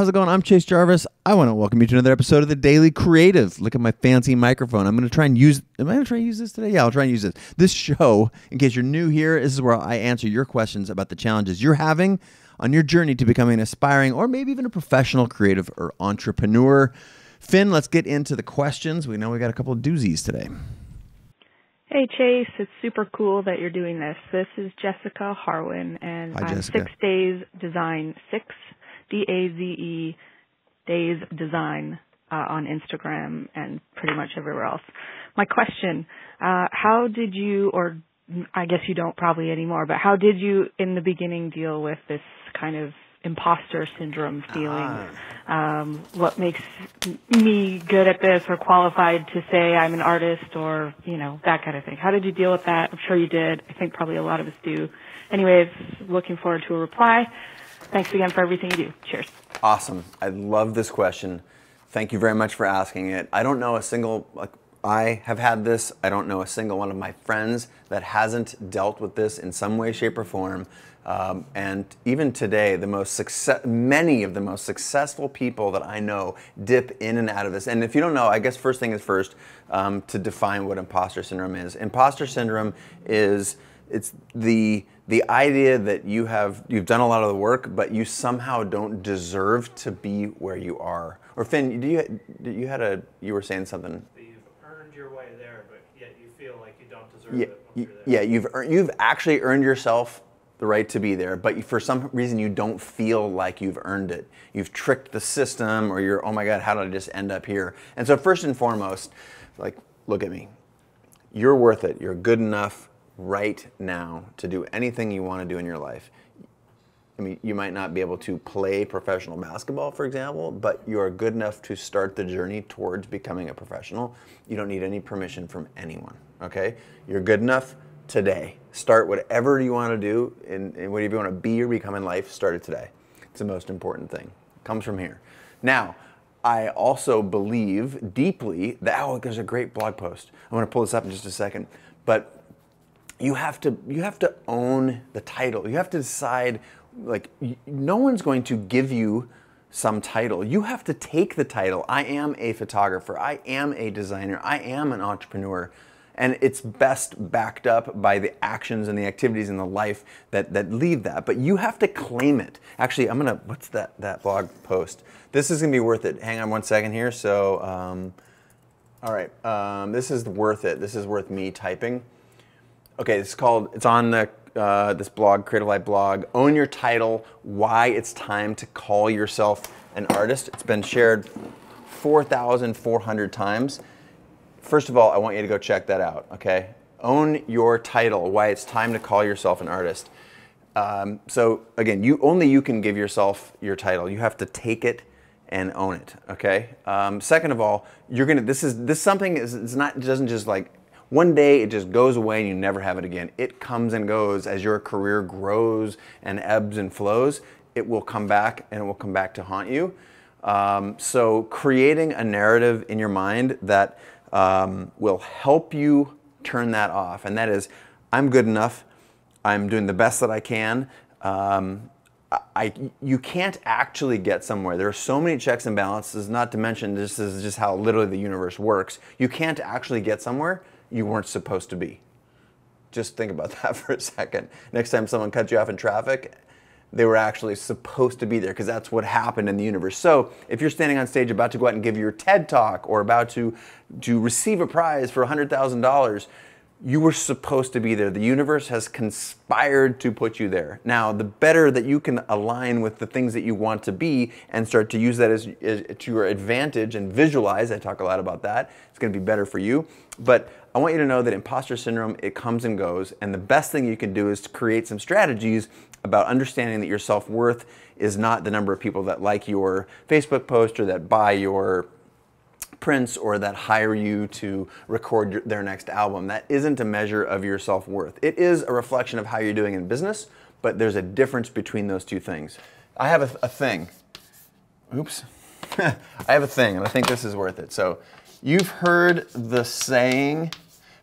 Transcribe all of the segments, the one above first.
how's it going? I'm Chase Jarvis. I want to welcome you to another episode of The Daily Creative. Look at my fancy microphone. I'm going to try and use, am I going to try and use this today? Yeah, I'll try and use this. This show, in case you're new here, this is where I answer your questions about the challenges you're having on your journey to becoming an aspiring or maybe even a professional creative or entrepreneur. Finn, let's get into the questions. We know we got a couple of doozies today. Hey, Chase, it's super cool that you're doing this. This is Jessica Harwin, and Hi, I'm Jessica. 6 Days Design, 6 D-A-Z-E Days Design on Instagram and pretty much everywhere else. My question, how did you, or I guess you don't probably anymore, but how did you in the beginning deal with this kind of imposter syndrome feeling? What makes me good at this or qualified to say I'm an artist or, you know, that kind of thing? How did you deal with that? I'm sure you did. I think probably a lot of us do. Anyways, looking forward to a reply. Thanks again for everything you do. Cheers. Awesome. I love this question. Thank you very much for asking it. I don't know a single, I have had this. I don't know a single one of my friends that hasn't dealt with this in some way, shape, or form. And even today, many of the most successful people that I know dip in and out of this. And if you don't know, I guess first thing is first to define what imposter syndrome is. Imposter syndrome is it's the idea that you've done a lot of the work, but you somehow don't deserve to be where you are. Or Finn, you were saying something. You've earned your way there, but yet you feel like you don't deserve it. Yeah, you've actually earned yourself the right to be there, but for some reason you don't feel like you've earned it. You've tricked the system, or you're, oh my God, how did I just end up here? And so first and foremost, like, look at me. You're worth it. You're good enough right now to do anything you want to do in your life. I mean, you might not be able to play professional basketball, for example, but you are good enough to start the journey towards becoming a professional. You don't need any permission from anyone, okay? You're good enough today. Start whatever you want to do and whatever you want to be or become in life, start it today. It's the most important thing. It comes from here. Now, I also believe deeply that, there's a great blog post. I'm going to pull this up in just a second, but you have to own the title. You have to decide, like, no one's going to give you some title. You have to take the title. I am a photographer. I am a designer. I am an entrepreneur. And it's best backed up by the actions and the activities in the life that lead that. But you have to claim it. Actually, what's that blog post? This is gonna be worth it. Hang on one second here. So, all right, this is worth it. This is worth me typing. Okay, it's on the this blog, CreativeLive blog, Own Your Title, Why It's Time to Call Yourself an Artist. It's been shared 4,400 times. First of all, I want you to go check that out, okay? Own Your Title, Why It's Time to Call Yourself an Artist. So again, only you can give yourself your title. You have to take it and own it, okay? Second of all, it doesn't just like, one day it just goes away and you never have it again. It comes and goes as your career grows and ebbs and flows. It will come back, and it will come back to haunt you. So creating a narrative in your mind that will help you turn that off. And that is, I'm good enough. I'm doing the best that I can. You can't actually get somewhere. There are so many checks and balances, not to mention this is just how literally the universe works. You can't actually get somewhere you weren't supposed to be. Just think about that for a second. Next time someone cuts you off in traffic, they were actually supposed to be there, because that's what happened in the universe. So if you're standing on stage about to go out and give your TED Talk or about to receive a prize for $100,000, you were supposed to be there. The universe has conspired to put you there. Now, the better that you can align with the things that you want to be and start to use that as to your advantage and visualize, I talk a lot about that, it's gonna be better for you. But I want you to know that imposter syndrome, it comes and goes, and the best thing you can do is to create some strategies about understanding that your self-worth is not the number of people that like your Facebook post or that buy your prints or that hire you to record their next album. That isn't a measure of your self-worth. It is a reflection of how you're doing in business, but there's a difference between those two things. I have a thing. Oops. I have a thing, and I think this is worth it. So you've heard the saying,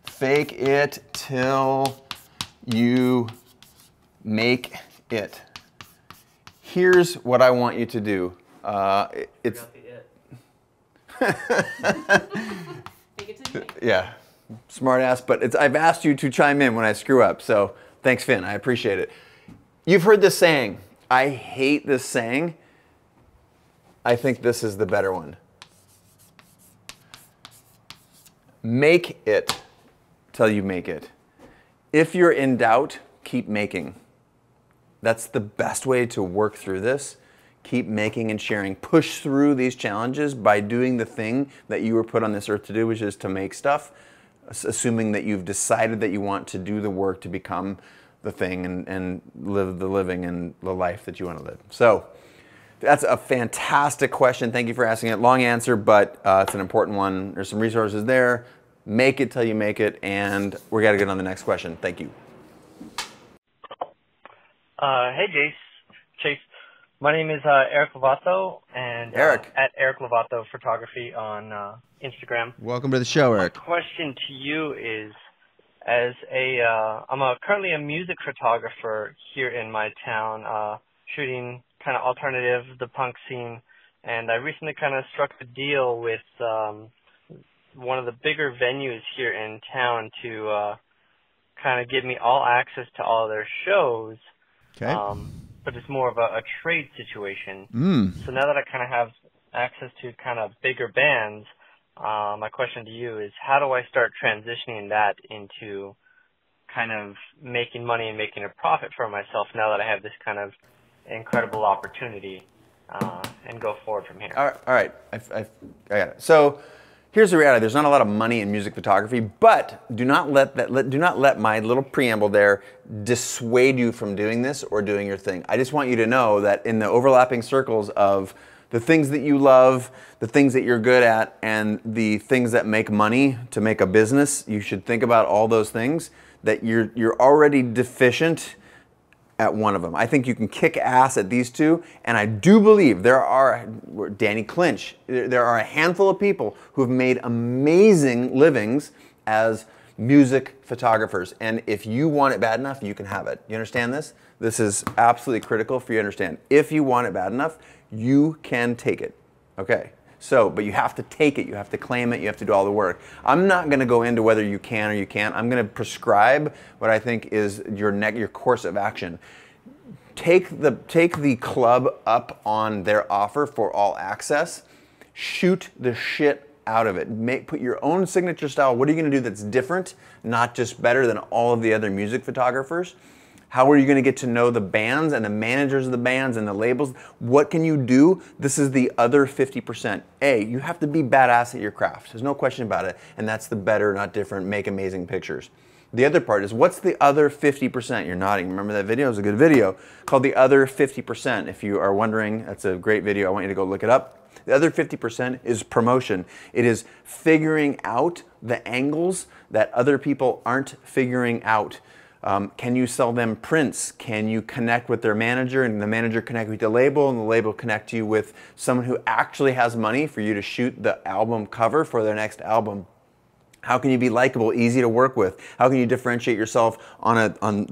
fake it till you make it. Here's what I want you to do. It's Take it to me. yeah, smart ass. But I've asked you to chime in when I screw up. So thanks, Finn. I appreciate it. You've heard this saying. I hate this saying. I think this is the better one. Make it till you make it. If you're in doubt, keep making. That's the best way to work through this. Keep making and sharing. Push through these challenges by doing the thing that you were put on this earth to do, which is to make stuff, assuming that you've decided that you want to do the work to become the thing and live the living and the life that you want to live. So that's a fantastic question. Thank you for asking it. Long answer, but it's an important one. There's some resources there. Make it till you make it, and we got to get on the next question. Thank you. Hey, Chase. My name is Eric Lovato, and Eric. At Eric Lovato Photography on Instagram. Welcome to the show, Eric. My question to you is, I'm currently a music photographer here in my town, shooting kind of alternative, the punk scene, and I recently kind of struck a deal with one of the bigger venues here in town to kind of give me all access to all their shows. Okay. But it's more of a trade situation. So now that I kind of have access to kind of bigger bands, my question to you is, how do I start transitioning that into kind of making money and making a profit for myself now that I have this kind of incredible opportunity and go forward from here? All right. I got it. So here's the reality. There's not a lot of money in music photography, but do not let my little preamble there dissuade you from doing this or doing your thing. I just want you to know that in the overlapping circles of the things that you love, the things that you're good at, and the things that make money to make a business, you should think about all those things that you're already deficient at one of them. I think you can kick ass at these two, and I do believe there are, Danny Clinch, there are a handful of people who have made amazing livings as music photographers, and if you want it bad enough, you can have it. You understand this? This is absolutely critical for you to understand. If you want it bad enough, you can take it, okay? So, but you have to take it, you have to claim it, you have to do all the work. I'm not gonna go into whether you can or you can't. I'm gonna prescribe what I think is your course of action. Take the club up on their offer for all access. Shoot the shit out of it. Put your own signature style. What are you gonna do that's different, not just better than all of the other music photographers? How are you going to get to know the bands and the managers of the bands and the labels? What can you do? This is the other 50%. A, you have to be badass at your craft. There's no question about it. And that's the better, not different, make amazing pictures. The other part is, what's the other 50%? You're nodding. Remember that video? It was a good video called The Other 50%. If you are wondering, that's a great video. I want you to go look it up. The other 50% is promotion. It is figuring out the angles that other people aren't figuring out. Can you sell them prints? Can you connect with their manager and the manager connect with the label and the label connect you with someone who actually has money for you to shoot the album cover for their next album? How can you be likable, easy to work with? How can you differentiate yourself on a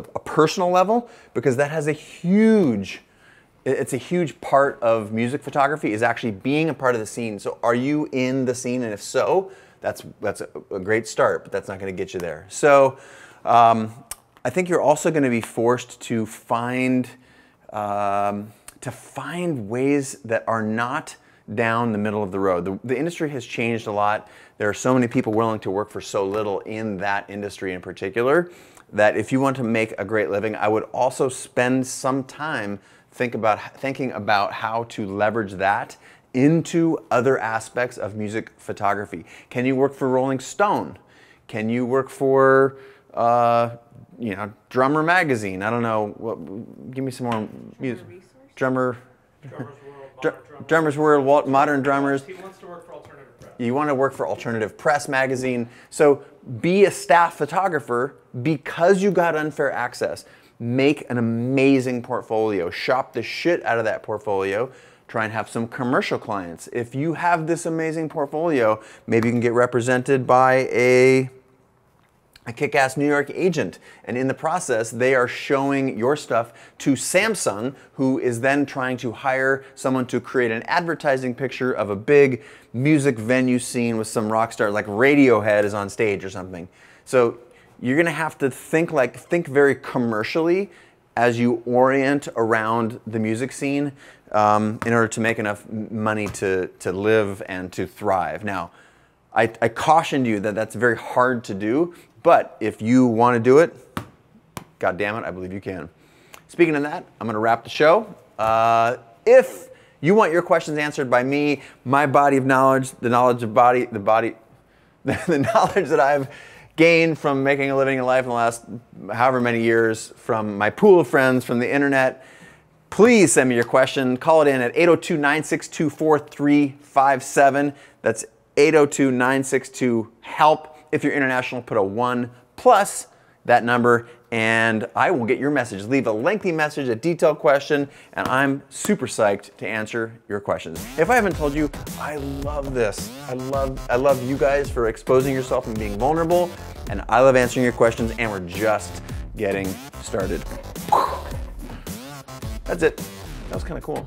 personal level? Because that has it's a huge part of music photography, is actually being a part of the scene. So are you in the scene? And if so, that's a great start, but that's not going to get you there. So I think you're also going to be forced to find ways that are not down the middle of the road. The industry has changed a lot. There are so many people willing to work for so little in that industry in particular, that if you want to make a great living, I would also spend some time thinking about how to leverage that into other aspects of music photography. Can you work for Rolling Stone? Can you work for Drummer Magazine? I don't know. Give me some more music. Drummers World, Modern Drummers. He wants to work for alternative press. You want to work for Alternative Press magazine. So be a staff photographer because you got unfair access. Make an amazing portfolio. Shop the shit out of that portfolio. Try and have some commercial clients. If you have this amazing portfolio, maybe you can get represented by a a kick-ass New York agent, and in the process they are showing your stuff to Samsung, who is then trying to hire someone to create an advertising picture of a big music venue scene with some rock star, like Radiohead is on stage or something. So you're gonna have to think very commercially as you orient around the music scene in order to make enough money to live and to thrive. Now, I cautioned you that that's very hard to do, but if you want to do it, God damn it, I believe you can. Speaking of that, I'm going to wrap the show. If you want your questions answered by me, my body of knowledge, the knowledge that I've gained from making a living in life in the last however many years, from my pool of friends, from the internet, please send me your question. Call it in at 802-962-4357. That's 802-962-HELP. If you're international, put a 1 plus that number and I will get your message. Leave a lengthy message, a detailed question, and I'm super psyched to answer your questions. If I haven't told you, I love this. I love you guys for exposing yourself and being vulnerable, and I love answering your questions, and we're just getting started. That's it. That was kind of cool.